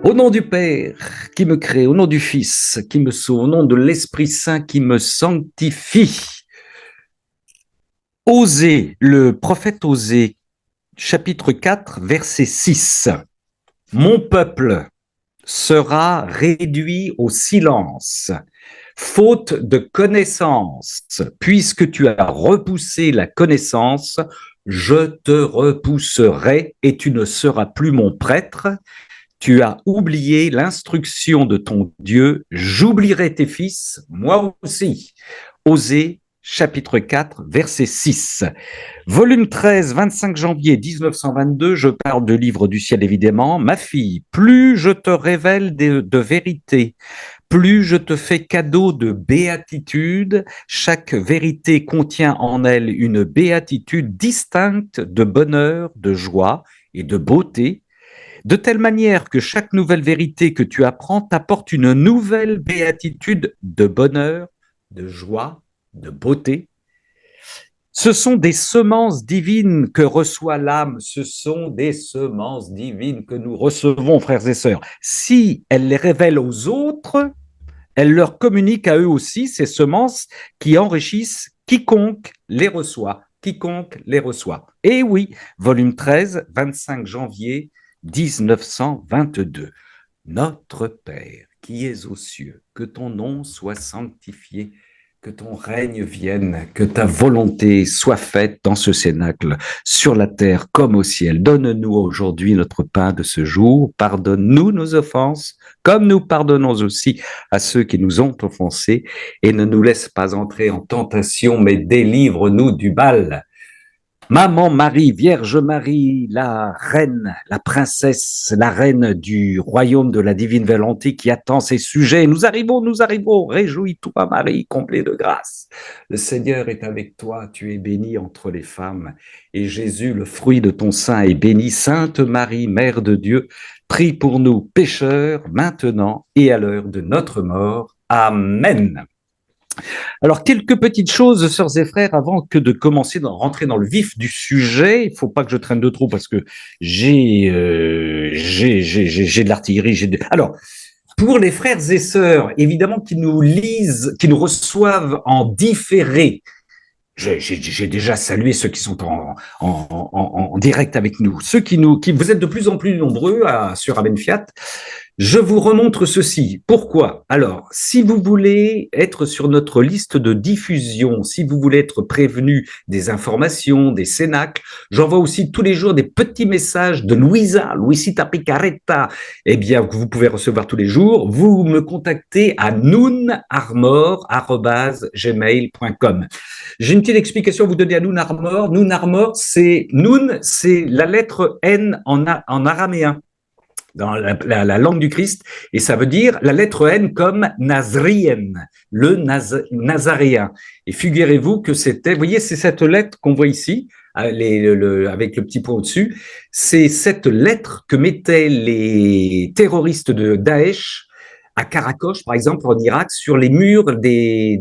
Au nom du Père qui me crée, au nom du Fils qui me sauve, au nom de l'Esprit Saint qui me sanctifie. Osée, le prophète Osée, chapitre 4, verset 6. Mon peuple sera réduit au silence, faute de connaissance. Puisque tu as repoussé la connaissance, je te repousserai et tu ne seras plus mon prêtre. Tu as oublié l'instruction de ton Dieu, j'oublierai tes fils, moi aussi. Osée, chapitre 4, verset 6. Volume 13, 25 janvier 1922, je parle de Livre du ciel évidemment. Ma fille, plus je te révèle de vérité, plus je te fais cadeau de béatitude. Chaque vérité contient en elle une béatitude distincte de bonheur, de joie et de beauté, de telle manière que chaque nouvelle vérité que tu apprends t'apporte une nouvelle béatitude de bonheur, de joie, de beauté. Ce sont des semences divines que reçoit l'âme, ce sont des semences divines que nous recevons, frères et sœurs. Si elle les révèle aux autres, elle leur communique à eux aussi ces semences qui enrichissent quiconque les reçoit. Quiconque les reçoit. Et oui, volume 13, 25 janvier 1922. Notre Père qui es aux cieux, que ton nom soit sanctifié, que ton règne vienne, que ta volonté soit faite dans ce cénacle, sur la terre comme au ciel. Donne-nous aujourd'hui notre pain de ce jour. Pardonne-nous nos offenses, comme nous pardonnons aussi à ceux qui nous ont offensés. Et ne nous laisse pas entrer en tentation, mais délivre-nous du mal. Maman Marie, Vierge Marie, la reine, la princesse, la reine du royaume de la divine volonté qui attend ses sujets. Nous arrivons, réjouis-toi Marie, comblée de grâce. Le Seigneur est avec toi, tu es bénie entre les femmes, et Jésus, le fruit de ton sein, est béni. Sainte Marie, Mère de Dieu, prie pour nous pécheurs, maintenant et à l'heure de notre mort. Amen. Alors, quelques petites choses, sœurs et frères, avant que de commencer à rentrer dans le vif du sujet. Il ne faut pas que je traîne de trop parce que j'ai de l'artillerie. Alors, pour les frères et sœurs, évidemment, qui nous lisent, qui nous reçoivent en différé, j'ai déjà salué ceux qui sont en direct avec nous. Ceux vous êtes de plus en plus nombreux sur Abenfiat. Je vous remontre ceci. Pourquoi? Alors, si vous voulez être sur notre liste de diffusion, si vous voulez être prévenu des informations, des cénacles, j'envoie aussi tous les jours des petits messages de Luisita Picaretta, eh bien, que vous pouvez recevoir tous les jours. Vous me contactez à noonarmor@gmail.com. J'ai une petite explication à vous donner à Noon Armor. Noon Armor, c'est la lettre N en araméen, dans la langue du Christ, et ça veut dire la lettre N comme Nazrien, le Nazaréen. Et figurez-vous que c'était, vous voyez, c'est cette lettre qu'on voit ici, avec le petit point au-dessus, c'est cette lettre que mettaient les terroristes de Daesh à Karakosh, par exemple, en Irak, sur les murs des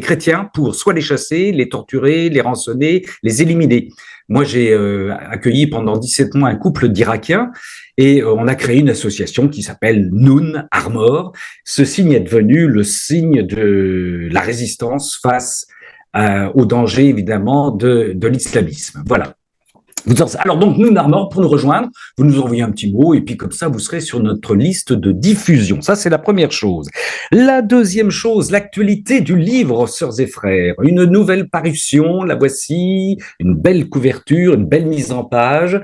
chrétiens pour soit les chasser, les torturer, les rançonner, les éliminer. Moi, j'ai accueilli pendant 17 mois un couple d'Irakiens et on a créé une association qui s'appelle Noon Armor. Ce signe est devenu le signe de la résistance face au danger, évidemment, de l'islamisme. Voilà. Alors donc, Noon Armor, pour nous rejoindre, vous nous envoyez un petit mot et puis comme ça, vous serez sur notre liste de diffusion. Ça, c'est la première chose. La deuxième chose, l'actualité du livre, sœurs et frères. Une nouvelle parution, la voici, une belle couverture, une belle mise en page.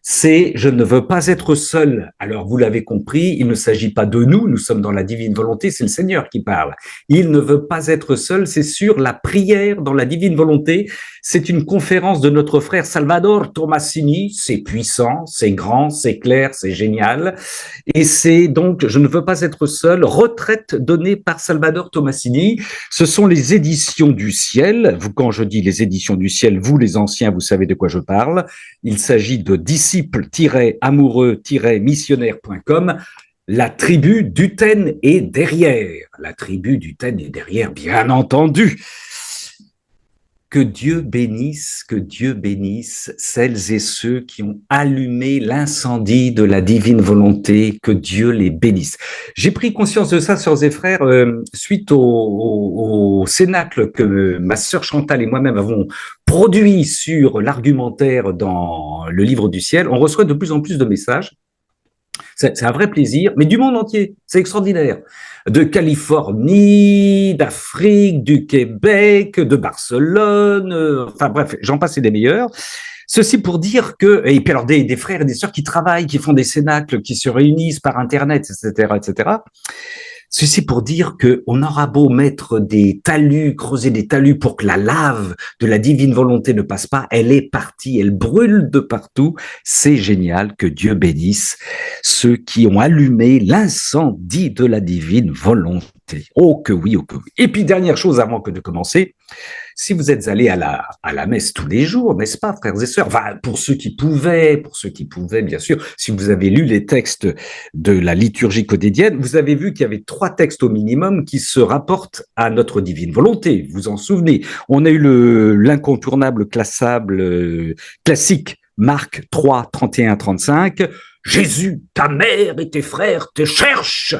C'est « Je ne veux pas être seul ». Alors, vous l'avez compris, il ne s'agit pas de nous, nous sommes dans la divine volonté, c'est le Seigneur qui parle. Il ne veut pas être seul, c'est sur la prière dans la divine volonté. C'est une conférence de notre frère Salvador Tomasini, c'est puissant, c'est grand, c'est clair, c'est génial. Et c'est donc « Je ne veux pas être seul », retraite donnée par Salvador Tomasini. Ce sont les éditions du ciel. Quand je dis les éditions du ciel, vous les anciens, vous savez de quoi je parle. Il s'agit de disciple-amoureux-missionnaire.com. La tribu d'Uten est derrière. La tribu d'Uten est derrière, bien entendu. que Dieu bénisse celles et ceux qui ont allumé l'incendie de la divine volonté, que Dieu les bénisse. J'ai pris conscience de ça, sœurs et frères, suite au cénacle que ma sœur Chantal et moi-même avons produit sur l'argumentaire dans le livre du ciel. On reçoit de plus en plus de messages. C'est un vrai plaisir, mais du monde entier, c'est extraordinaire. De Californie, d'Afrique, du Québec, de Barcelone, enfin bref, j'en passe et des meilleurs. Ceci pour dire que, et puis alors des frères et des sœurs qui travaillent, qui font des cénacles, qui se réunissent par Internet, etc., etc. Ceci pour dire que on aura beau mettre des talus, creuser des talus pour que la lave de la divine volonté ne passe pas, elle est partie, elle brûle de partout. C'est génial, que Dieu bénisse ceux qui ont allumé l'incendie de la divine volonté. Oh que oui, oh que oui. Et puis dernière chose avant que de commencer, si vous êtes allés à la messe tous les jours, n'est-ce pas, frères et sœurs? Enfin, pour ceux qui pouvaient, bien sûr, si vous avez lu les textes de la liturgie codédienne, vous avez vu qu'il y avait 3 textes au minimum qui se rapportent à notre divine volonté. Vous en souvenez? On a eu l'incontournable classique, Marc 3, 31, 35. Jésus, ta mère et tes frères te cherchent.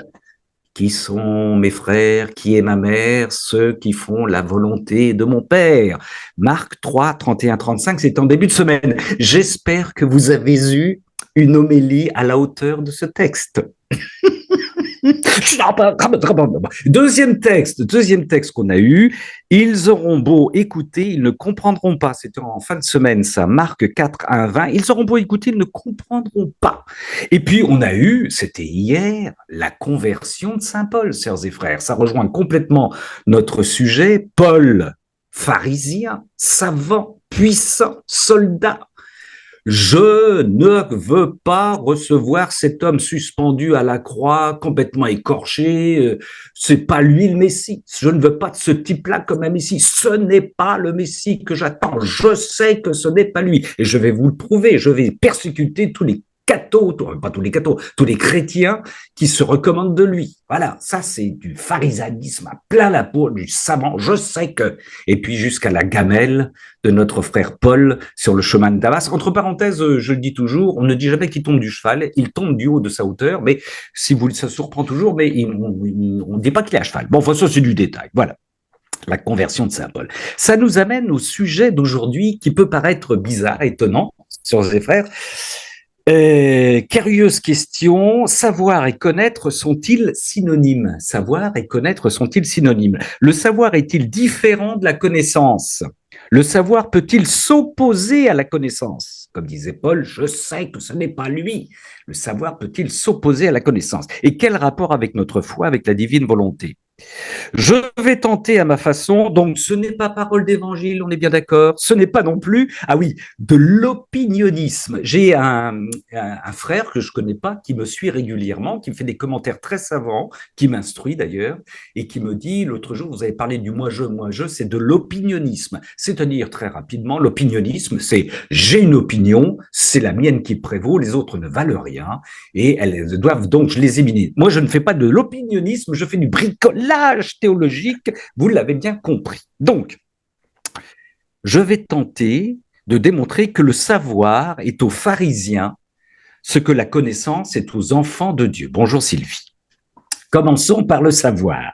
Qui sont mes frères, qui est ma mère, ceux qui font la volonté de mon Père. Marc 3, 31, 35, c'est en début de semaine. J'espère que vous avez eu une homélie à la hauteur de ce texte. Deuxième texte qu'on a eu, ils auront beau écouter, ils ne comprendront pas. C'était en fin de semaine, ça, Marc 4, 1, 20. Ils auront beau écouter, ils ne comprendront pas. Et puis, on a eu, c'était hier, la conversion de Saint Paul, sœurs et frères. Ça rejoint complètement notre sujet. Paul, pharisien, savant, puissant, soldat. Je ne veux pas recevoir cet homme suspendu à la croix, complètement écorché. C'est pas lui le Messie. Je ne veux pas de ce type-là comme un Messie. Ce n'est pas le Messie que j'attends. Je sais que ce n'est pas lui. Et je vais vous le prouver. Je vais persécuter tous les cathos, pas tous les cathos, tous les chrétiens qui se recommandent de lui. Voilà, ça c'est du pharisaïsme à plein la peau, du savant, je sais que. Et puis jusqu'à la gamelle de notre frère Paul sur le chemin de Damas. Entre parenthèses, je le dis toujours, on ne dit jamais qu'il tombe du cheval, il tombe du haut de sa hauteur, mais si vous, ça surprend toujours, mais on ne dit pas qu'il est à cheval. Bon, enfin, ça c'est du détail, voilà. La conversion de Saint Paul. Ça nous amène au sujet d'aujourd'hui qui peut paraître bizarre, étonnant, sur ses frères. Curieuse question, savoir et connaître sont-ils synonymes? Savoir et connaître sont-ils synonymes? Le savoir est-il différent de la connaissance? Le savoir peut-il s'opposer à la connaissance? Comme disait Paul, je sais que ce n'est pas lui. Le savoir peut-il s'opposer à la connaissance? Et quel rapport avec notre foi, avec la divine volonté? Je vais tenter à ma façon, donc ce n'est pas parole d'évangile, on est bien d'accord, ce n'est pas non plus, ah oui, de l'opinionnisme. J'ai un frère que je connais pas, qui me suit régulièrement, qui me fait des commentaires très savants, qui m'instruit d'ailleurs, et qui me dit, l'autre jour, vous avez parlé du moi-je, c'est de l'opinionnisme. C'est-à-dire, très rapidement, l'opinionnisme, c'est j'ai une opinion, c'est la mienne qui prévaut, les autres ne valent rien, et elles doivent donc je les éliminer. Moi, je ne fais pas de l'opinionnisme, je fais du bricolage théologique, vous l'avez bien compris. Donc, je vais tenter de démontrer que le savoir est aux pharisiens ce que la connaissance est aux enfants de Dieu. Bonjour Sylvie. Commençons par le savoir.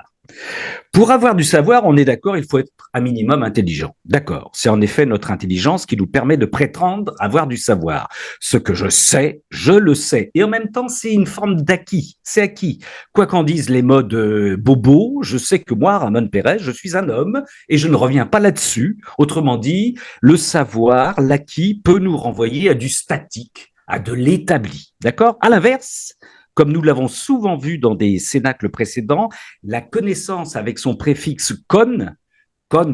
Pour avoir du savoir, on est d'accord, il faut être un minimum intelligent. D'accord, c'est en effet notre intelligence qui nous permet de prétendre avoir du savoir. Ce que je sais, je le sais. Et en même temps, c'est une forme d'acquis, c'est acquis. Quoi qu'en disent les modes bobos, je sais que moi, Ramon Pérez, je suis un homme et je ne reviens pas là-dessus. Autrement dit, le savoir, l'acquis peut nous renvoyer à du statique, à de l'établi. D'accord? À l'inverse, comme nous l'avons souvent vu dans des cénacles précédents, la connaissance avec son préfixe con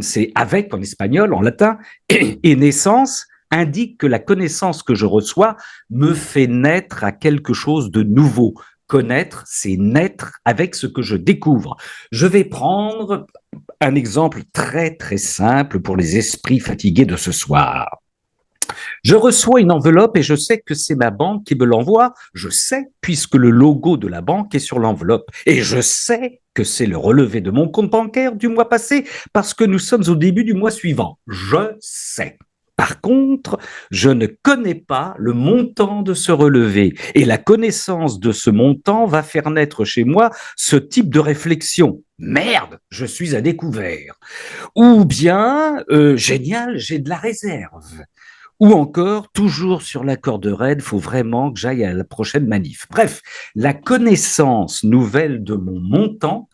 c'est avec en espagnol, en latin, et naissance indique que la connaissance que je reçois me fait naître à quelque chose de nouveau. Connaître, c'est naître avec ce que je découvre. Je vais prendre un exemple très très simple pour les esprits fatigués de ce soir. Je reçois une enveloppe et je sais que c'est ma banque qui me l'envoie. Je sais, puisque le logo de la banque est sur l'enveloppe. Et je sais que c'est le relevé de mon compte bancaire du mois passé parce que nous sommes au début du mois suivant. Je sais. Par contre, je ne connais pas le montant de ce relevé et la connaissance de ce montant va faire naître chez moi ce type de réflexion. Merde, je suis à découvert. Ou bien, génial, j'ai de la réserve. Ou encore, toujours sur la corde raide, il faut vraiment que j'aille à la prochaine manif. Bref, la connaissance nouvelle de mon montant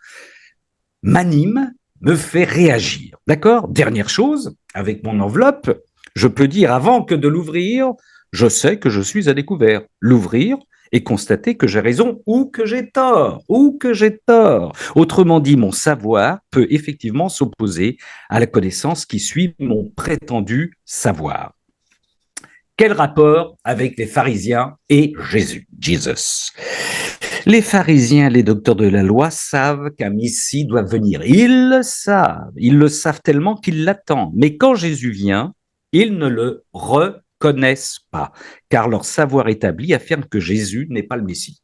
m'anime, me fait réagir. D'accord? Dernière chose, avec mon enveloppe, je peux dire avant que de l'ouvrir, je sais que je suis à découvert. L'ouvrir et constater que j'ai raison ou que j'ai tort, ou que j'ai tort. Autrement dit, mon savoir peut effectivement s'opposer à la connaissance qui suit mon prétendu savoir. Quel rapport avec les pharisiens et Jésus, Jesus? Les pharisiens, les docteurs de la loi savent qu'un Messie doit venir. Ils le savent tellement qu'ils l'attendent. Mais quand Jésus vient, ils ne le reconnaissent pas, car leur savoir établi affirme que Jésus n'est pas le Messie.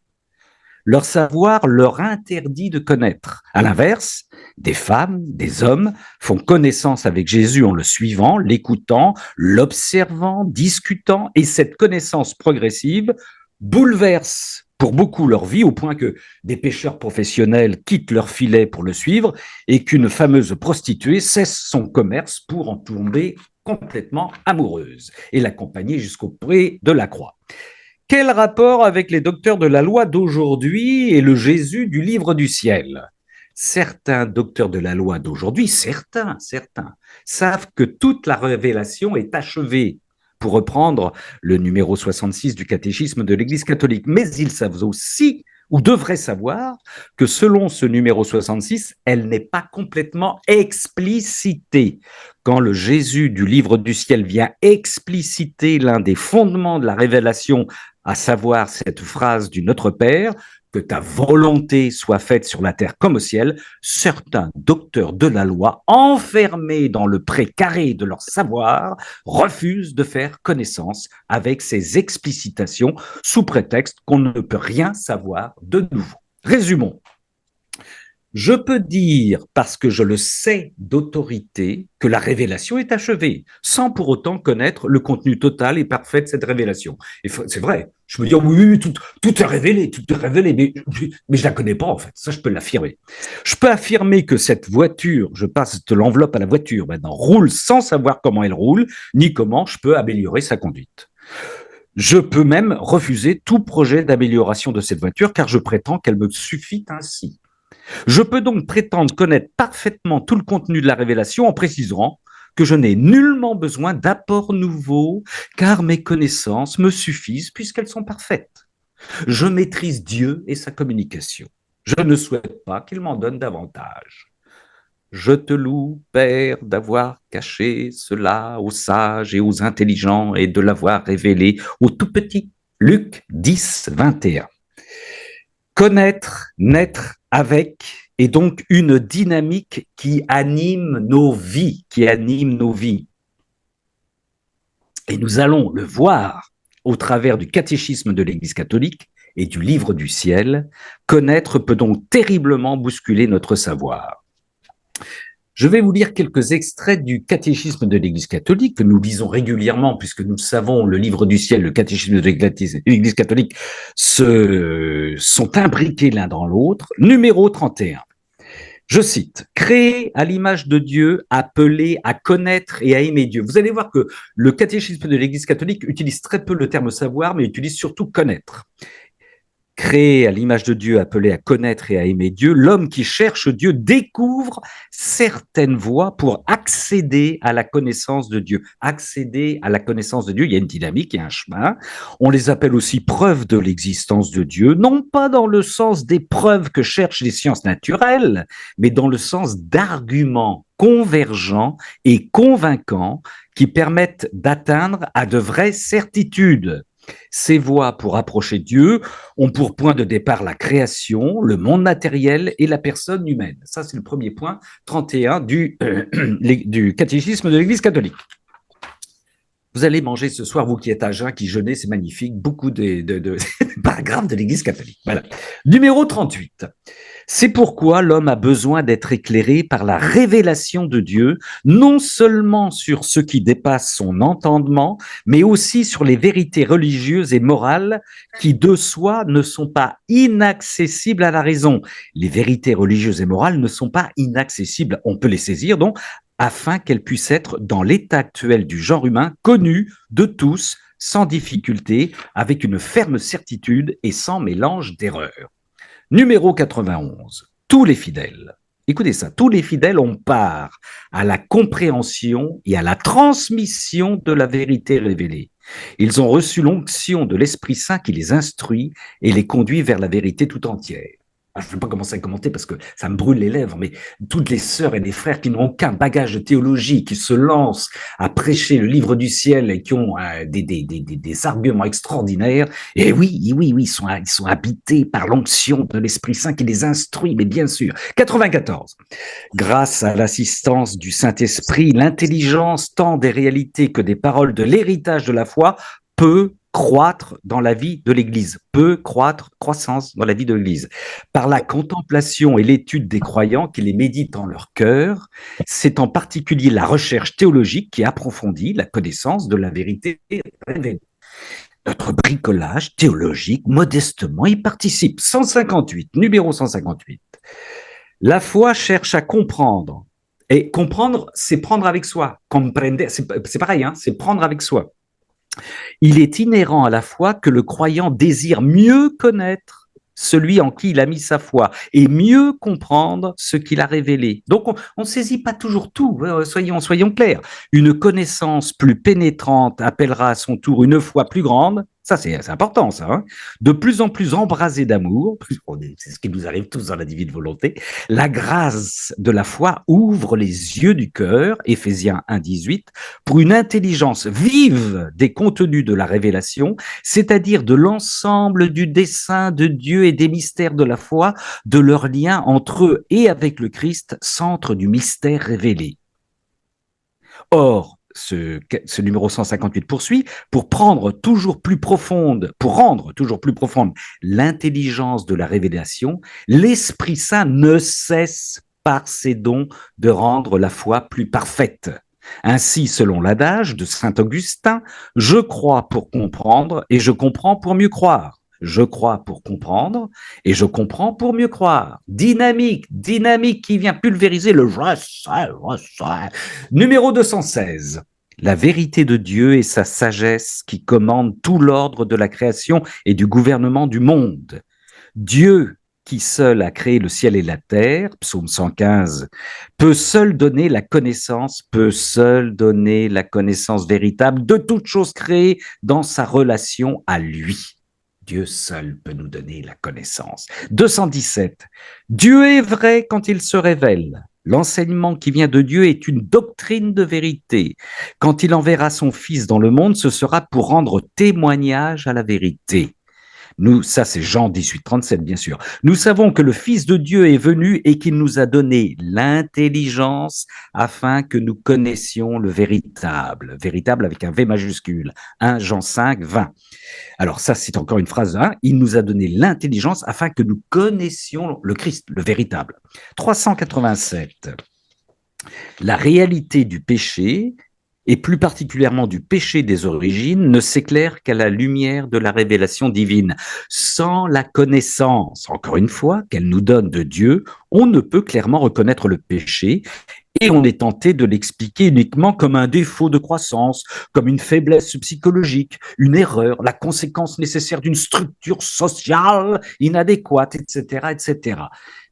Leur savoir leur interdit de connaître. À l'inverse, des femmes, des hommes font connaissance avec Jésus en le suivant, l'écoutant, l'observant, discutant, et cette connaissance progressive bouleverse pour beaucoup leur vie, au point que des pêcheurs professionnels quittent leur filet pour le suivre et qu'une fameuse prostituée cesse son commerce pour en tomber complètement amoureuse et l'accompagner jusqu'au pied de la croix. Quel rapport avec les docteurs de la loi d'aujourd'hui et le Jésus du livre du ciel? Certains docteurs de la loi d'aujourd'hui, certains, savent que toute la révélation est achevée, pour reprendre le numéro 66 du catéchisme de l'Église catholique. Mais ils savent aussi, ou devraient savoir, que selon ce numéro 66, elle n'est pas complètement explicitée. Quand le Jésus du livre du ciel vient expliciter l'un des fondements de la révélation, à savoir cette phrase du Notre Père, que ta volonté soit faite sur la terre comme au ciel, certains docteurs de la loi, enfermés dans le précaré de leur savoir, refusent de faire connaissance avec ces explicitations sous prétexte qu'on ne peut rien savoir de nouveau. Résumons. Je peux dire, parce que je le sais d'autorité, que la révélation est achevée, sans pour autant connaître le contenu total et parfait de cette révélation. Et c'est vrai, je peux dire, oui, tout est révélé, mais je ne la connais pas en fait, ça je peux l'affirmer. Je peux affirmer que cette voiture, je passe de l'enveloppe à la voiture maintenant, roule sans savoir comment elle roule, ni comment je peux améliorer sa conduite. Je peux même refuser tout projet d'amélioration de cette voiture, car je prétends qu'elle me suffit ainsi. Je peux donc prétendre connaître parfaitement tout le contenu de la révélation en précisant que je n'ai nullement besoin d'apports nouveaux, car mes connaissances me suffisent puisqu'elles sont parfaites. Je maîtrise Dieu et sa communication. Je ne souhaite pas qu'il m'en donne davantage. Je te loue, Père, d'avoir caché cela aux sages et aux intelligents et de l'avoir révélé aux tout petits. Luc 10, 21. Connaître, naître avec, est donc une dynamique qui anime nos vies, Et nous allons le voir au travers du catéchisme de l'Église catholique et du livre du ciel. Connaître peut donc terriblement bousculer notre savoir. Je vais vous lire quelques extraits du catéchisme de l'Église catholique que nous lisons régulièrement, puisque nous savons, le livre du ciel, le catéchisme de l'Église catholique sont imbriqués l'un dans l'autre. Numéro 31. Je cite, « Créé à l'image de Dieu, appelé à connaître et à aimer Dieu ». Vous allez voir que le catéchisme de l'Église catholique utilise très peu le terme savoir, mais utilise surtout connaître. Créé à l'image de Dieu, appelé à connaître et à aimer Dieu, l'homme qui cherche Dieu découvre certaines voies pour accéder à la connaissance de Dieu. Accéder à la connaissance de Dieu, il y a une dynamique, il y a un chemin. On les appelle aussi preuves de l'existence de Dieu, non pas dans le sens des preuves que cherchent les sciences naturelles, mais dans le sens d'arguments convergents et convaincants qui permettent d'atteindre à de vraies certitudes. Ces voies pour approcher Dieu ont pour point de départ la création, le monde matériel et la personne humaine. Ça, c'est le premier point, 31 du catéchisme de l'Église catholique. Vous allez manger ce soir, vous qui êtes à jeun, qui jeûnez, c'est magnifique, beaucoup de paragraphes de l'Église catholique. Voilà. Numéro 38. C'est pourquoi l'homme a besoin d'être éclairé par la révélation de Dieu, non seulement sur ce qui dépasse son entendement, mais aussi sur les vérités religieuses et morales qui de soi ne sont pas inaccessibles à la raison. Les vérités religieuses et morales ne sont pas inaccessibles, on peut les saisir donc, afin qu'elles puissent être, dans l'état actuel du genre humain, connues de tous, sans difficulté, avec une ferme certitude et sans mélange d'erreurs. Numéro 91. Tous les fidèles. Écoutez ça, tous les fidèles ont part à la compréhension et à la transmission de la vérité révélée. Ils ont reçu l'onction de l'Esprit Saint qui les instruit et les conduit vers la vérité tout entière. Je ne vais pas commencer à commenter parce que ça me brûle les lèvres, mais toutes les sœurs et les frères qui n'ont aucun bagage de théologie, qui se lancent à prêcher le livre du ciel et qui ont des arguments extraordinaires, et oui, ils sont habités par l'onction de l'Esprit Saint qui les instruit, mais bien sûr. 94. Grâce à l'assistance du Saint-Esprit, l'intelligence tant des réalités que des paroles de l'héritage de la foi peut croître dans la vie de l'Église, croissance dans la vie de l'Église. Par la contemplation et l'étude des croyants qui les méditent en leur cœur, c'est en particulier la recherche théologique qui approfondit la connaissance de la vérité révélée. Notre bricolage théologique, modestement, y participe. 158, numéro 158. La foi cherche à comprendre. Et comprendre, c'est prendre avec soi. Comprender, c'est pareil, hein, c'est prendre avec soi. Il est inhérent à la foi que le croyant désire mieux connaître celui en qui il a mis sa foi et mieux comprendre ce qu'il a révélé. Donc, on ne saisit pas toujours tout, soyons clairs. Une connaissance plus pénétrante appellera à son tour une foi plus grande. Ça, c'est important, ça. Hein. De plus en plus embrasé d'amour, c'est ce qui nous arrive tous dans la divine volonté, la grâce de la foi ouvre les yeux du cœur, Éphésiens 1,18, pour une intelligence vive des contenus de la révélation, c'est-à-dire de l'ensemble du dessein de Dieu et des mystères de la foi, de leur lien entre eux et avec le Christ, centre du mystère révélé. Or, ce numéro 158 poursuit, pour rendre toujours plus profonde l'intelligence de la révélation, l'Esprit Saint ne cesse par ses dons de rendre la foi plus parfaite. Ainsi, selon l'adage de saint Augustin, je crois pour comprendre et je comprends pour mieux croire. Je crois pour comprendre et je comprends pour mieux croire. Dynamique qui vient pulvériser le je sais. Numéro 216. La vérité de Dieu et sa sagesse qui commandent tout l'ordre de la création et du gouvernement du monde. Dieu qui seul a créé le ciel et la terre, psaume 115, peut seul donner la connaissance véritable de toute chose créée dans sa relation à lui. Dieu seul peut nous donner la connaissance. 217. Dieu est vrai quand il se révèle. L'enseignement qui vient de Dieu est une doctrine de vérité. Quand il enverra son Fils dans le monde, ce sera pour rendre témoignage à la vérité. Nous, ça c'est Jean 18, 37, bien sûr. Nous savons que le Fils de Dieu est venu et qu'il nous a donné l'intelligence afin que nous connaissions le véritable avec un V majuscule. 1 Jean 5, 20. Alors ça, c'est encore une phrase 1. Il nous a donné l'intelligence afin que nous connaissions le Christ, le véritable. 387. La réalité du péché, et plus particulièrement du péché des origines, ne s'éclaire qu'à la lumière de la révélation divine. Sans la connaissance, encore une fois, qu'elle nous donne de Dieu, on ne peut clairement reconnaître le péché et on est tenté de l'expliquer uniquement comme un défaut de croissance, comme une faiblesse psychologique, une erreur, la conséquence nécessaire d'une structure sociale inadéquate, etc., etc.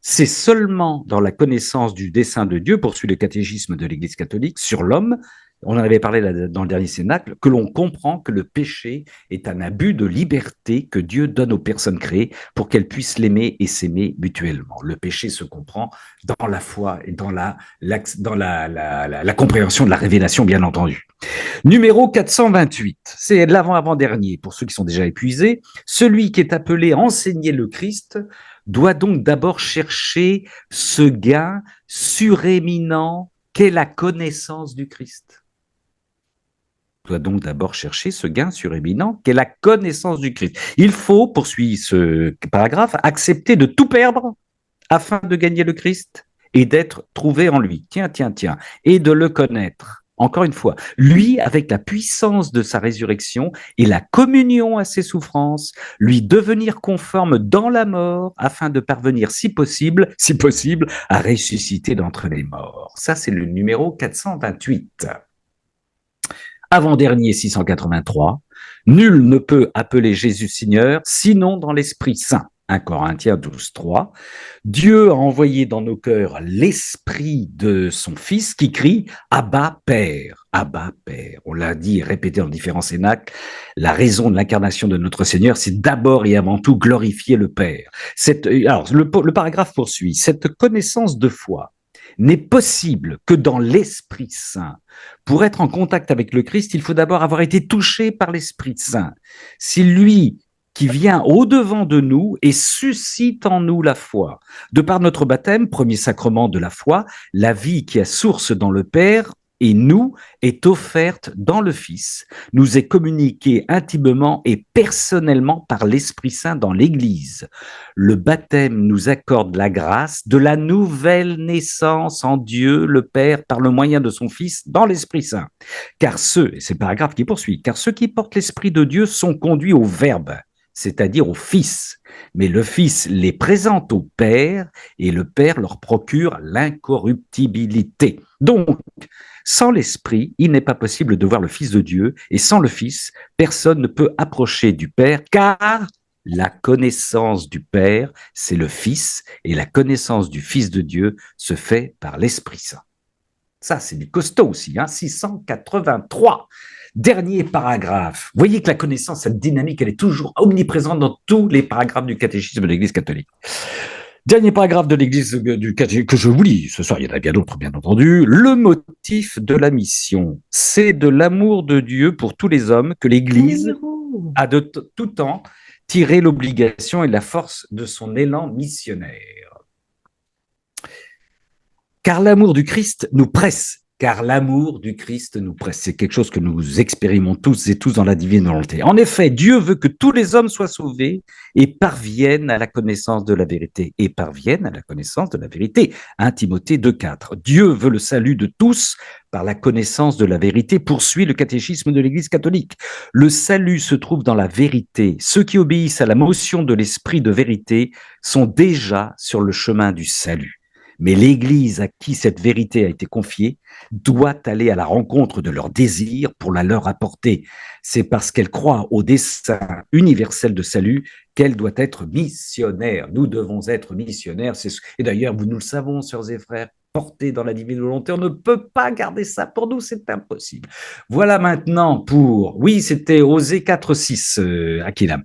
C'est seulement dans la connaissance du dessein de Dieu, poursuit le catéchisme de l'Église catholique, sur l'homme, on en avait parlé dans le dernier cénacle, que l'on comprend que le péché est un abus de liberté que Dieu donne aux personnes créées pour qu'elles puissent l'aimer et s'aimer mutuellement. Le péché se comprend dans la foi et dans la compréhension de la révélation, bien entendu. Numéro 428, c'est l'avant-avant-dernier, pour ceux qui sont déjà épuisés. Celui qui est appelé à enseigner le Christ doit donc d'abord chercher ce gain suréminent qu'est la connaissance du Christ. doit donc d'abord chercher ce gain suréminent qu'est la connaissance du Christ. Il faut, poursuit ce paragraphe, accepter de tout perdre afin de gagner le Christ et d'être trouvé en lui. Tiens, tiens, tiens. Et de le connaître. Encore une fois, lui, avec la puissance de sa résurrection et la communion à ses souffrances, lui devenir conforme dans la mort afin de parvenir, si possible, à ressusciter d'entre les morts. Ça, c'est le numéro 428. Avant-dernier 683, nul ne peut appeler Jésus Seigneur sinon dans l'Esprit Saint. 1 Corinthiens 12, 3. Dieu a envoyé dans nos cœurs l'esprit de son Fils qui crie « Abba, Père ». Abba, Père. On l'a dit et répété dans différents cénacles, la raison de l'incarnation de notre Seigneur, c'est d'abord et avant tout glorifier le Père. Alors, le paragraphe poursuit. Cette connaissance de foi n'est possible que dans l'Esprit Saint. Pour être en contact avec le Christ, il faut d'abord avoir été touché par l'Esprit Saint. Si lui qui vient au-devant de nous et suscite en nous la foi. De par notre baptême, premier sacrement de la foi, la vie qui a source dans le Père et nous est offerte dans le Fils, nous est communiquée intimement et personnellement par l'Esprit Saint dans l'Église. Le baptême nous accorde la grâce de la nouvelle naissance en Dieu, le Père, par le moyen de son Fils dans l'Esprit Saint. Car ceux, et c'est le paragraphe qui poursuit, car ceux qui portent l'Esprit de Dieu sont conduits au Verbe, c'est-à-dire au Fils. Mais le Fils les présente au Père et le Père leur procure l'incorruptibilité. Donc, sans l'Esprit, il n'est pas possible de voir le Fils de Dieu et sans le Fils, personne ne peut approcher du Père car la connaissance du Père, c'est le Fils et la connaissance du Fils de Dieu se fait par l'Esprit Saint. Ça, c'est du costaud aussi, 683. Dernier paragraphe. Vous voyez que la connaissance, cette dynamique, elle est toujours omniprésente dans tous les paragraphes du catéchisme de l'Église catholique. Dernier paragraphe de l'Église du catéchisme que je vous lis ce soir, il y en a bien d'autres, bien entendu. Le motif de la mission, c'est de l'amour de Dieu pour tous les hommes que l'Église a de tout temps tiré l'obligation et la force de son élan missionnaire. Car l'amour du Christ nous presse. Car l'amour du Christ nous presse. C'est quelque chose que nous expérimentons tous et tous dans la divine volonté. En effet, Dieu veut que tous les hommes soient sauvés et parviennent à la connaissance de la vérité. Et parviennent à la connaissance de la vérité. 1 Timothée 2,4. Dieu veut le salut de tous par la connaissance de la vérité, poursuit le catéchisme de l'Église catholique. Le salut se trouve dans la vérité. Ceux qui obéissent à la motion de l'esprit de vérité sont déjà sur le chemin du salut. Mais l'Église à qui cette vérité a été confiée doit aller à la rencontre de leurs désirs pour la leur apporter. C'est parce qu'elle croit au dessein universel de salut qu'elle doit être missionnaire. Nous devons être missionnaires. Et d'ailleurs, nous le savons, sœurs et frères, portés dans la divine volonté, on ne peut pas garder ça pour nous, c'est impossible. Voilà maintenant pour... Oui, c'était Osée 4-6, Aquila.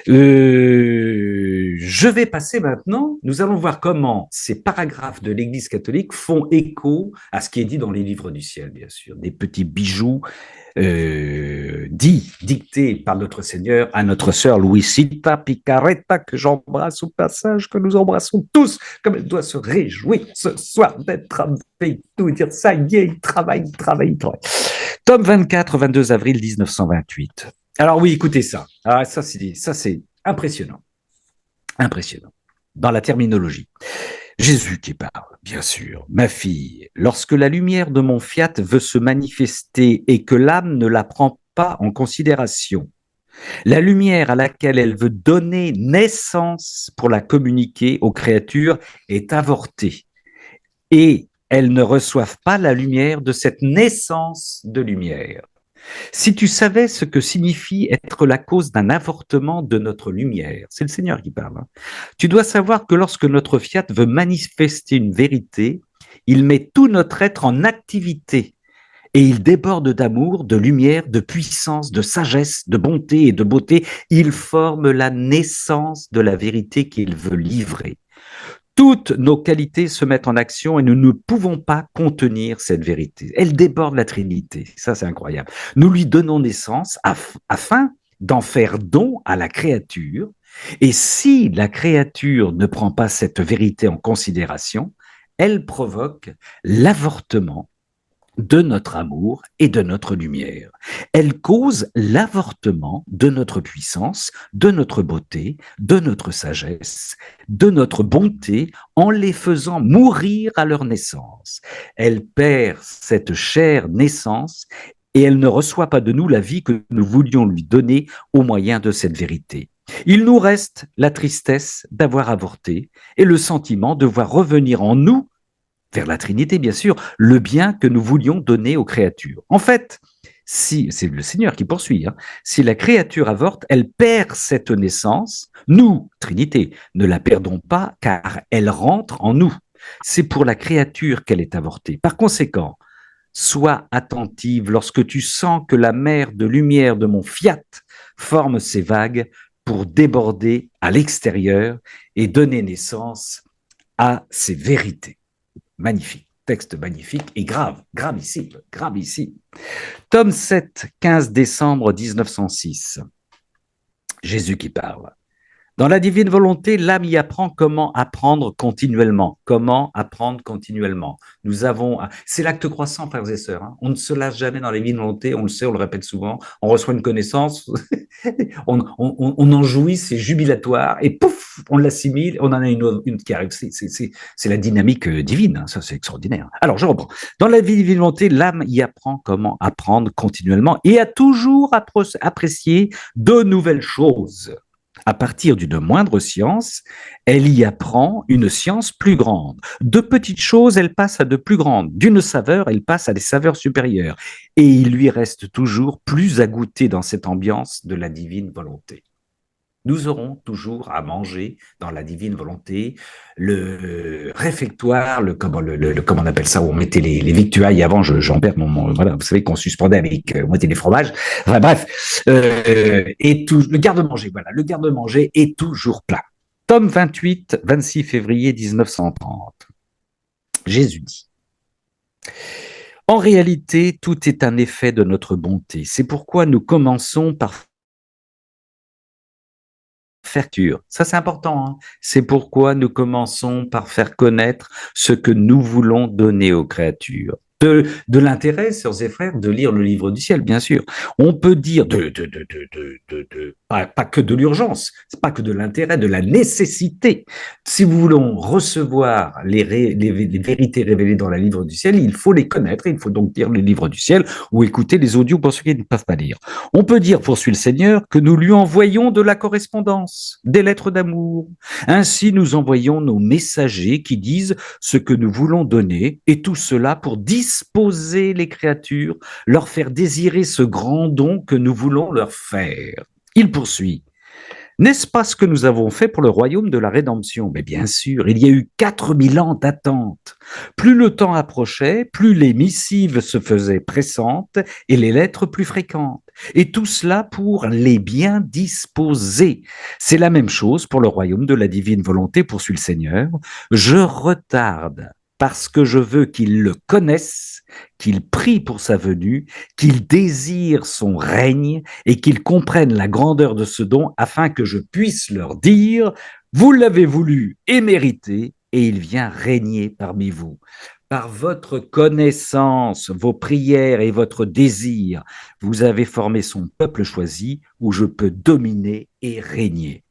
Je vais passer maintenant, nous allons voir comment ces paragraphes de l'Église catholique font écho à ce qui est dit dans les livres du ciel, bien sûr, des petits bijoux dictés par notre Seigneur à notre sœur Luisita Picaretta, que j'embrasse au passage, que nous embrassons tous, comme elle doit se réjouir ce soir d'être avec nous et dire ça y est, il travaille. Tome 24, 22 avril 1928. Alors oui, écoutez ça. Alors ça c'est impressionnant. Impressionnant. Dans la terminologie. Jésus qui parle, bien sûr. Ma fille, lorsque la lumière de mon fiat veut se manifester et que l'âme ne la prend pas en considération, la lumière à laquelle elle veut donner naissance pour la communiquer aux créatures est avortée. Et elles ne reçoivent pas la lumière de cette naissance de lumière. Si tu savais ce que signifie être la cause d'un avortement de notre lumière, c'est le Seigneur qui parle, tu dois savoir que lorsque notre fiat veut manifester une vérité, il met tout notre être en activité et il déborde d'amour, de lumière, de puissance, de sagesse, de bonté et de beauté. Il forme la naissance de la vérité qu'il veut livrer. Toutes nos qualités se mettent en action et nous ne pouvons pas contenir cette vérité. Elle déborde la Trinité. Ça, c'est incroyable. Nous lui donnons naissance afin d'en faire don à la créature. Et si la créature ne prend pas cette vérité en considération, elle provoque l'avortement de notre amour et de notre lumière. Elle cause l'avortement de notre puissance, de notre beauté, de notre sagesse, de notre bonté, en les faisant mourir à leur naissance. Elle perd cette chère naissance et elle ne reçoit pas de nous la vie que nous voulions lui donner au moyen de cette vérité. Il nous reste la tristesse d'avoir avorté et le sentiment de voir revenir en nous, vers la Trinité bien sûr, le bien que nous voulions donner aux créatures. En fait, si c'est le Seigneur qui poursuit, hein, si la créature avorte, elle perd cette naissance. Nous, Trinité, ne la perdons pas car elle rentre en nous. C'est pour la créature qu'elle est avortée. Par conséquent, sois attentive lorsque tu sens que la mer de lumière de mon fiat forme ses vagues pour déborder à l'extérieur et donner naissance à ces vérités. Magnifique, texte magnifique et grave, gravissime, gravissime. Tome 7, 15 décembre 1906. Jésus qui parle. Dans la divine volonté, l'âme y apprend comment apprendre continuellement. Comment apprendre continuellement. Nous avons, c'est l'acte croissant, frères et sœurs. Hein. On ne se lâche jamais dans la divine volonté, on le sait, on le répète souvent. On reçoit une connaissance, on en jouit, c'est jubilatoire, et pouf, on l'assimile, on en a une qui arrive. C'est la dynamique divine, hein. Ça c'est extraordinaire. Alors, je reprends. Dans la divine volonté, l'âme y apprend comment apprendre continuellement et à toujours apprécier de nouvelles choses. À partir d'une moindre science, elle y apprend une science plus grande. De petites choses, elle passe à de plus grandes. D'une saveur, elle passe à des saveurs supérieures. Et il lui reste toujours plus à goûter dans cette ambiance de la divine volonté. Nous aurons toujours à manger dans la divine volonté le réfectoire, comment on appelle ça, où on mettait les victuailles avant, j'en perds voilà, vous savez qu'on suspendait avec, on mettait les fromages, enfin bref, et tout, le garde-manger, voilà, le garde-manger est toujours plein. Tome 28, 26 février 1930. Jésus dit: en réalité, tout est un effet de notre bonté. C'est pourquoi nous commençons par ferture. Ça, c'est important. Hein. C'est pourquoi nous commençons par faire connaître ce que nous voulons donner aux créatures. De l'intérêt, sœurs et frères, de lire le livre du ciel, bien sûr. On peut dire pas que de l'urgence, c'est pas que de l'intérêt, de la nécessité. Si vous voulons recevoir les vérités révélées dans le livre du ciel, il faut les connaître. Il faut donc lire le livre du ciel ou écouter les audios pour ceux qui ne peuvent pas lire. On peut dire, poursuit le Seigneur, que nous lui envoyons de la correspondance, des lettres d'amour. Ainsi, nous envoyons nos messagers qui disent ce que nous voulons donner, et tout cela pour disposer les créatures, leur faire désirer ce grand don que nous voulons leur faire. Il poursuit. N'est-ce pas ce que nous avons fait pour le royaume de la rédemption? Mais bien sûr, il y a eu 4000 ans d'attente. Plus le temps approchait, plus les missives se faisaient pressantes et les lettres plus fréquentes. Et tout cela pour les bien disposer. C'est la même chose pour le royaume de la divine volonté, poursuit le Seigneur. Je retarde parce que je veux qu'ils le connaissent, qu'ils prient pour sa venue, qu'ils désirent son règne et qu'ils comprennent la grandeur de ce don afin que je puisse leur dire: vous l'avez voulu et mérité, et il vient régner parmi vous. Par votre connaissance, vos prières et votre désir, vous avez formé son peuple choisi où je peux dominer et régner.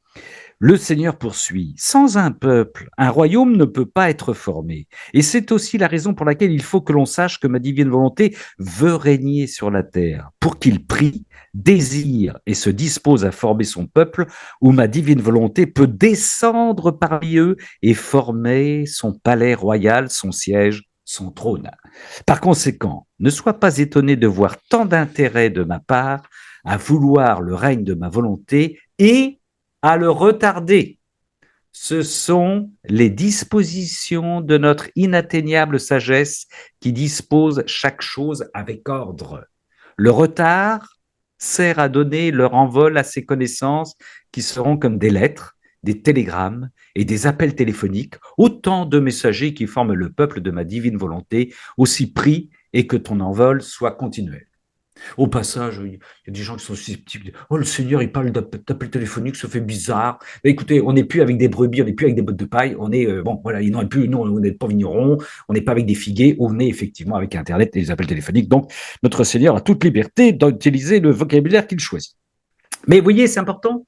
Le Seigneur poursuit, sans un peuple, un royaume ne peut pas être formé. Et c'est aussi la raison pour laquelle il faut que l'on sache que ma divine volonté veut régner sur la terre, pour qu'il prie, désire et se dispose à former son peuple, où ma divine volonté peut descendre parmi eux et former son palais royal, son siège, son trône. Par conséquent, ne sois pas étonné de voir tant d'intérêt de ma part à vouloir le règne de ma volonté et à le retarder. Ce sont les dispositions de notre inatteignable sagesse qui disposent chaque chose avec ordre. Le retard sert à donner leur envol à ces connaissances qui seront comme des lettres, des télégrammes et des appels téléphoniques, autant de messagers qui forment le peuple de ma divine volonté, aussi prie et que ton envol soit continuel. Au passage, il y a des gens qui sont susceptibles. Oh, le Seigneur, il parle d'appel téléphonique, ça fait bizarre. Mais écoutez, on n'est plus avec des brebis, on n'est plus avec des bottes de paille. On est, bon, voilà, il n'en est plus, nous, on n'est pas vignerons, on n'est pas avec des figuiers, on est effectivement avec Internet et les appels téléphoniques. Donc, notre Seigneur a toute liberté d'utiliser le vocabulaire qu'il choisit. Mais vous voyez, c'est important.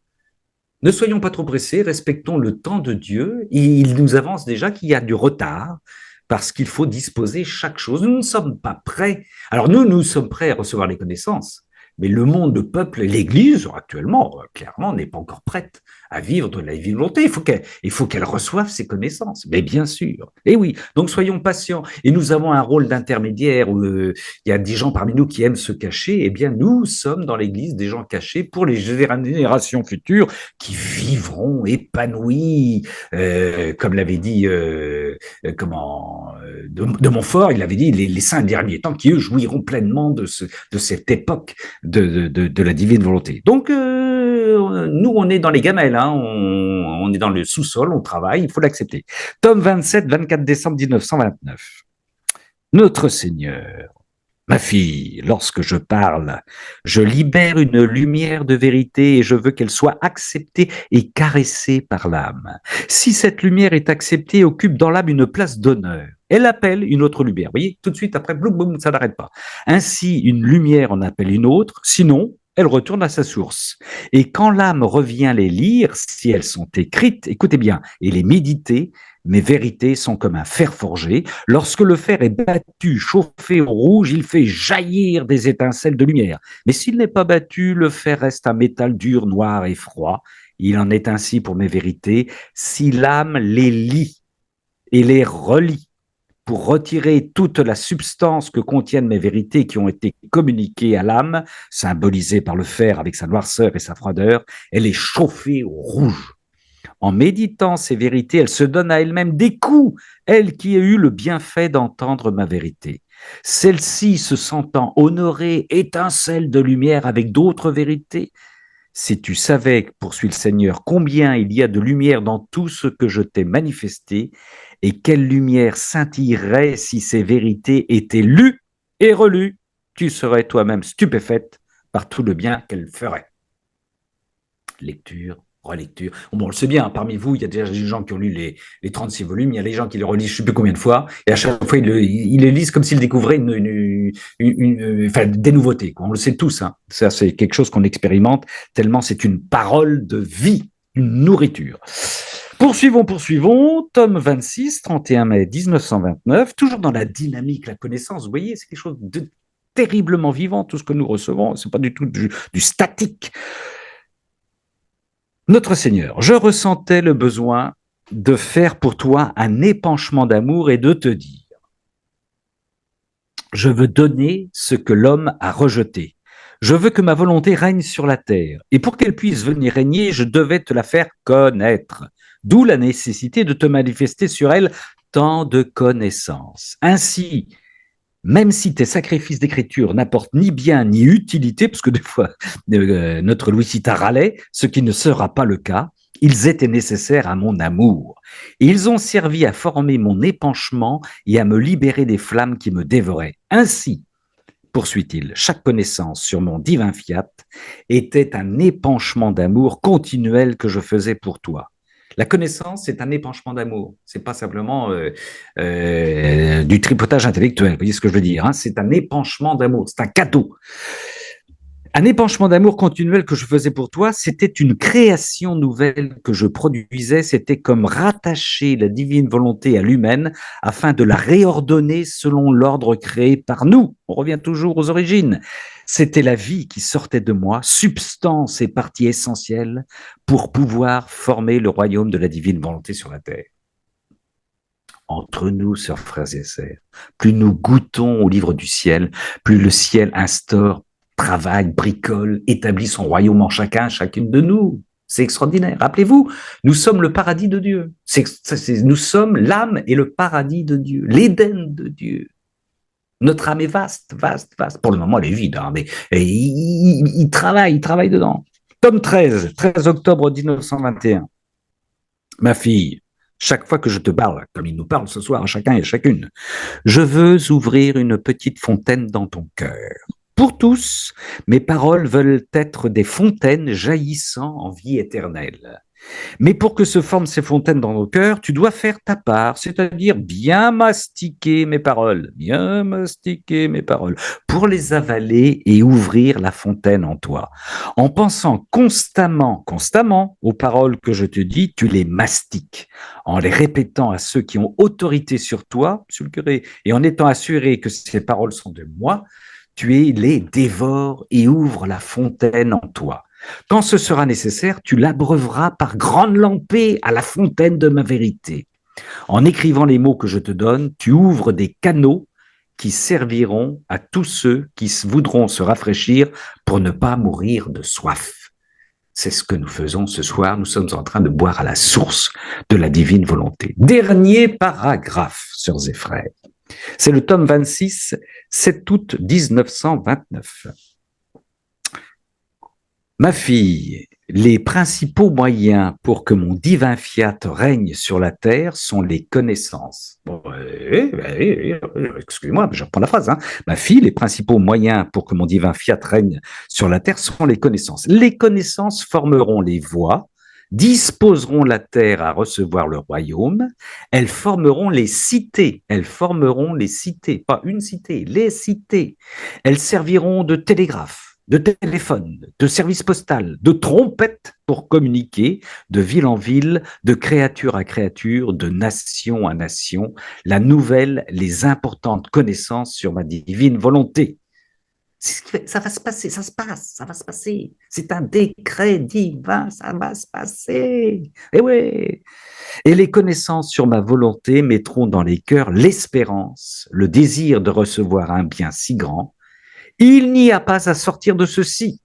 Ne soyons pas trop pressés, respectons le temps de Dieu. Il nous avance déjà qu'il y a du retard parce qu'il faut disposer chaque chose. Nous ne sommes pas prêts. Alors nous sommes prêts à recevoir les connaissances, mais le monde, le peuple, l'Église, actuellement, clairement, n'est pas encore prête à vivre de la divine volonté. Il faut qu'elle reçoive ces connaissances, mais bien sûr. Et oui, donc soyons patients. Et nous avons un rôle d'intermédiaire où il y a des gens parmi nous qui aiment se cacher. Eh bien, nous sommes dans l'Église des gens cachés pour les générations futures qui vivront épanouis, comme l'avait dit de Montfort, il avait dit les saints derniers temps qui eux jouiront pleinement de cette époque de la divine volonté. Donc nous on est dans les gamelles, hein, on est dans le sous-sol, on travaille, il faut l'accepter. Tome 27, 24 décembre 1929. Notre Seigneur, ma fille, lorsque je parle, je libère une lumière de vérité et je veux qu'elle soit acceptée et caressée par l'âme. Si cette lumière est acceptée, occupe dans l'âme une place d'honneur. Elle appelle une autre lumière. Vous voyez, tout de suite après, boum, boum, ça n'arrête pas. Ainsi, une lumière en appelle une autre, sinon, elle retourne à sa source. Et quand l'âme revient les lire, si elles sont écrites, écoutez bien, et les méditer, mes vérités sont comme un fer forgé. Lorsque le fer est battu, chauffé au rouge, il fait jaillir des étincelles de lumière. Mais s'il n'est pas battu, le fer reste un métal dur, noir et froid. Il en est ainsi pour mes vérités. Si l'âme les lit et les relit pour retirer toute la substance que contiennent mes vérités qui ont été communiquées à l'âme, symbolisée par le fer avec sa noirceur et sa froideur, elle est chauffée au rouge. En méditant ces vérités, elle se donne à elle-même des coups, elle qui a eu le bienfait d'entendre ma vérité. Celle-ci, se sentant honorée, étincelle de lumière avec d'autres vérités. Si tu savais, poursuit le Seigneur, combien il y a de lumière dans tout ce que je t'ai manifesté, et quelle lumière scintillerait si ces vérités étaient lues et relues, tu serais toi-même stupéfaite par tout le bien qu'elles feraient. Lecture, relecture. Bon, on le sait bien, hein, parmi vous, il y a déjà des gens qui ont lu les 36 volumes, il y a des gens qui les relisent je ne sais plus combien de fois, et à chaque fois, ils les lisent comme s'ils découvraient enfin, des nouveautés. Quoi. On le sait tous, hein. Ça, c'est quelque chose qu'on expérimente, tellement c'est une parole de vie, une nourriture. Poursuivons, tome 26, 31 mai 1929, toujours dans la dynamique, la connaissance, vous voyez, c'est quelque chose de terriblement vivant, tout ce que nous recevons, c'est pas du tout du statique. Notre Seigneur, je ressentais le besoin de faire pour toi un épanchement d'amour et de te dire, je veux donner ce que l'homme a rejeté. Je veux que ma volonté règne sur la terre. Et pour qu'elle puisse venir régner, je devais te la faire connaître. D'où la nécessité de te manifester sur elle tant de connaissances. Ainsi, même si tes sacrifices d'écriture n'apportent ni bien ni utilité, parce que des fois notre Louisita râlait, ce qui ne sera pas le cas, ils étaient nécessaires à mon amour. Et ils ont servi à former mon épanchement et à me libérer des flammes qui me dévoraient. Ainsi, poursuit-il, chaque connaissance sur mon divin fiat était un épanchement d'amour continuel que je faisais pour toi. La connaissance, c'est un épanchement d'amour. C'est pas simplement du tripotage intellectuel. Vous voyez ce que je veux dire, hein. C'est un épanchement d'amour. C'est un cadeau. Un épanchement d'amour continuel que je faisais pour toi, c'était une création nouvelle que je produisais. C'était comme rattacher la divine volonté à l'humaine afin de la réordonner selon l'ordre créé par nous. On revient toujours aux origines. C'était la vie qui sortait de moi, substance et partie essentielle pour pouvoir former le royaume de la divine volonté sur la terre. Entre nous, sœurs, frères et sœurs, plus nous goûtons au livre du ciel, plus le ciel instaure, travaille, bricole, établit son royaume en chacune de nous. C'est extraordinaire. Rappelez-vous, nous sommes le paradis de Dieu. Nous sommes l'âme et le paradis de Dieu, l'Éden de Dieu. Notre âme est vaste, vaste, vaste. Pour le moment, elle est vide, hein, mais il travaille dedans. Tome 13, 13 octobre 1921. Ma fille, chaque fois que je te parle, comme il nous parle ce soir à chacun et à chacune, je veux ouvrir une petite fontaine dans ton cœur. Pour tous, mes paroles veulent être des fontaines jaillissant en vie éternelle. Mais pour que se forment ces fontaines dans nos cœurs, tu dois faire ta part, c'est-à-dire bien mastiquer mes paroles, pour les avaler et ouvrir la fontaine en toi. En pensant constamment aux paroles que je te dis, tu les mastiques. En les répétant à ceux qui ont autorité sur toi, sur le curé, et en étant assuré que ces paroles sont de moi, les dévores et ouvres la fontaine en toi. Quand ce sera nécessaire, tu l'abreuveras par grande lampée à la fontaine de ma vérité. En écrivant les mots que je te donne, tu ouvres des canaux qui serviront à tous ceux qui voudront se rafraîchir pour ne pas mourir de soif. C'est ce que nous faisons ce soir. Nous sommes en train de boire à la source de la divine volonté. Dernier paragraphe, sœurs et frères. C'est le tome 26, 7 août 1929. Ma fille, les principaux moyens pour que mon divin fiat règne sur la terre sont les connaissances. Bon, excusez-moi, je reprends la phrase. Ma fille, les principaux moyens pour que mon divin fiat règne sur la terre sont les connaissances. Les connaissances formeront les voies, disposeront la terre à recevoir le royaume, elles formeront les cités, pas une cité, les cités. Elles serviront de télégraphe, de téléphone, de service postal, de trompette pour communiquer de ville en ville, de créature à créature, de nation à nation, la nouvelle, les importantes connaissances sur ma divine volonté. Ça va se passer, ça va se passer. C'est un décret divin, ça va se passer. Et oui. Et les connaissances sur ma volonté mettront dans les cœurs l'espérance, le désir de recevoir un bien si grand. Il n'y a pas à sortir de ceci.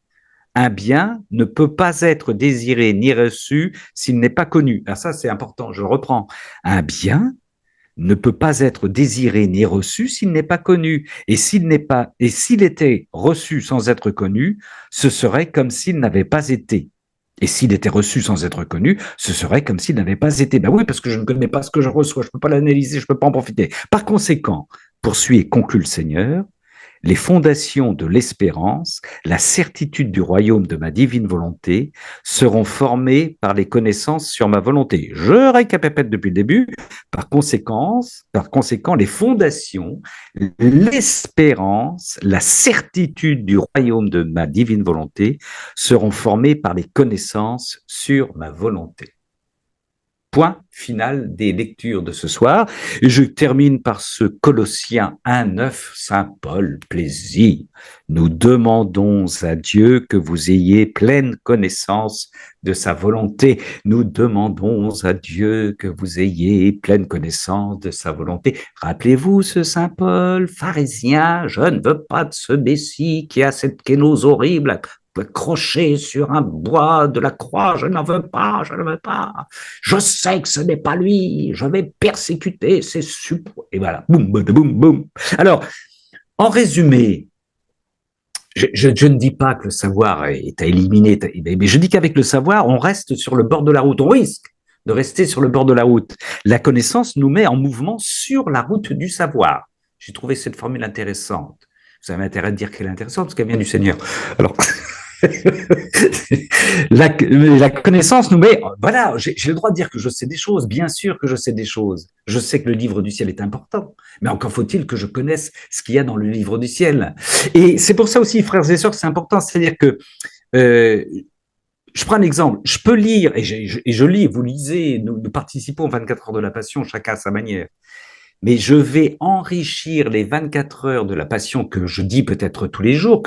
Un bien ne peut pas être désiré ni reçu s'il n'est pas connu. Alors ça, c'est important, je reprends. Un bien ne peut pas être désiré ni reçu s'il n'est pas connu. Et s'il était reçu sans être connu, ce serait comme s'il n'avait pas été. Et s'il était reçu sans être connu, ce serait comme s'il n'avait pas été. Ben oui, parce que je ne connais pas ce que je reçois, je ne peux pas l'analyser, je ne peux pas en profiter. Par conséquent, poursuit et conclut le Seigneur, les fondations de l'espérance, la certitude du royaume de ma divine volonté seront formées par les connaissances sur ma volonté. Je récapitule depuis le début. Par conséquent, les fondations, l'espérance, la certitude du royaume de ma divine volonté seront formées par les connaissances sur ma volonté. Point final des lectures de ce soir. Et je termine par ce Colossiens 1:9, Saint Paul, plaisir. Nous demandons à Dieu que vous ayez pleine connaissance de sa volonté. Nous demandons à Dieu que vous ayez pleine connaissance de sa volonté. Rappelez-vous ce Saint Paul, pharisien, je ne veux pas de ce Messie qui a cette kénose horrible, accroché sur un bois de la croix, je n'en veux pas, je ne veux pas. Je sais que ce n'est pas lui, je vais persécuter ces Et voilà, boum, boum, boum, boum. Alors, en résumé, je ne dis pas que le savoir est à éliminer, mais je dis qu'avec le savoir, on reste sur le bord de la route, on risque de rester sur le bord de la route. La connaissance nous met en mouvement sur la route du savoir. J'ai trouvé cette formule intéressante. Vous avez intérêt de dire qu'elle est intéressante parce qu'elle vient du Seigneur. Alors, la connaissance nous met, voilà, j'ai le droit de dire que je sais des choses, bien sûr que je sais des choses. Je sais que le livre du ciel est important, mais encore faut-il que je connaisse ce qu'il y a dans le livre du ciel. Et c'est pour ça aussi, frères et sœurs, c'est important, c'est-à-dire que je prends un exemple, je peux lire, et je lis, vous lisez, nous participons aux 24 heures de la Passion, chacun à sa manière. Mais je vais enrichir les 24 heures de la Passion que je dis peut-être tous les jours,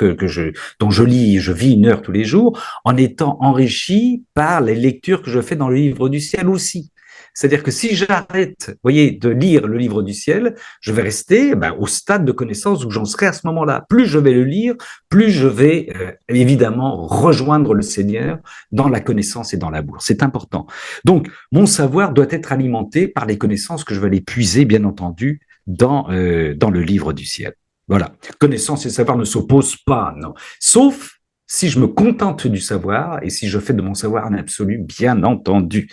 dont je lis, je vis 1 heure tous les jours, en étant enrichi par les lectures que je fais dans le livre du ciel aussi. C'est-à-dire que si j'arrête, voyez, de lire le livre du ciel, je vais rester au stade de connaissance où j'en serai à ce moment-là. Plus je vais le lire, plus je vais évidemment rejoindre le Seigneur dans la connaissance et dans l'amour. C'est important. Donc, mon savoir doit être alimenté par les connaissances que je vais aller puiser, bien entendu, dans le livre du ciel. Voilà. Connaissance et savoir ne s'opposent pas, non. Sauf si je me contente du savoir et si je fais de mon savoir un absolu, bien entendu.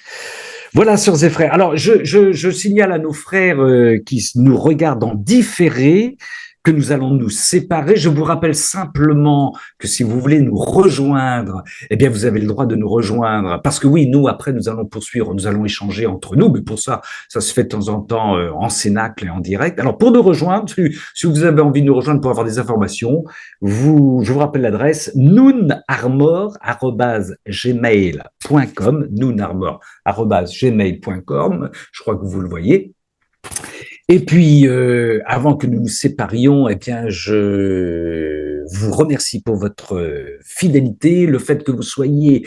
Voilà, sœurs et frères. Alors, je signale à nos frères qui nous regardent en différé que nous allons nous séparer. Je vous rappelle simplement que si vous voulez nous rejoindre, eh bien, vous avez le droit de nous rejoindre. Parce que oui, nous, après, nous allons poursuivre, nous allons échanger entre nous, mais pour ça, ça se fait de temps en temps en cénacle et en direct. Alors, pour nous rejoindre, si vous avez envie de nous rejoindre pour avoir des informations, je vous rappelle l'adresse noonarmor@gmail.com, noonarmor@gmail.com. Je crois que vous le voyez. Et puis, avant que nous nous séparions, eh bien, je vous remercie pour votre fidélité, le fait que vous soyez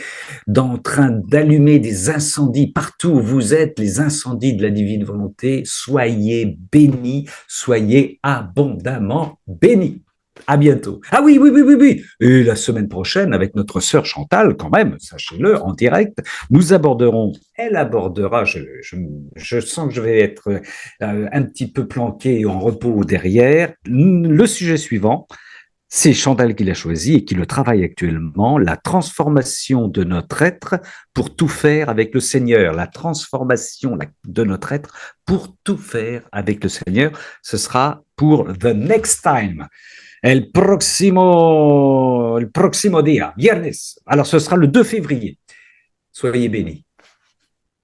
en train d'allumer des incendies partout où vous êtes, les incendies de la divine volonté. Soyez bénis, soyez abondamment bénis. À bientôt. Ah oui, oui, oui, oui, oui. Et la semaine prochaine, avec notre sœur Chantal, quand même, sachez-le, en direct, nous aborderons, elle abordera, je sens que je vais être un petit peu planqué en repos derrière. Le sujet suivant, c'est Chantal qui l'a choisi et qui le travaille actuellement, la transformation de notre être pour tout faire avec le Seigneur. La transformation de notre être pour tout faire avec le Seigneur. Ce sera pour the next time. El próximo día, viernes. Alors, ce sera le 2 février. Soyez bénis.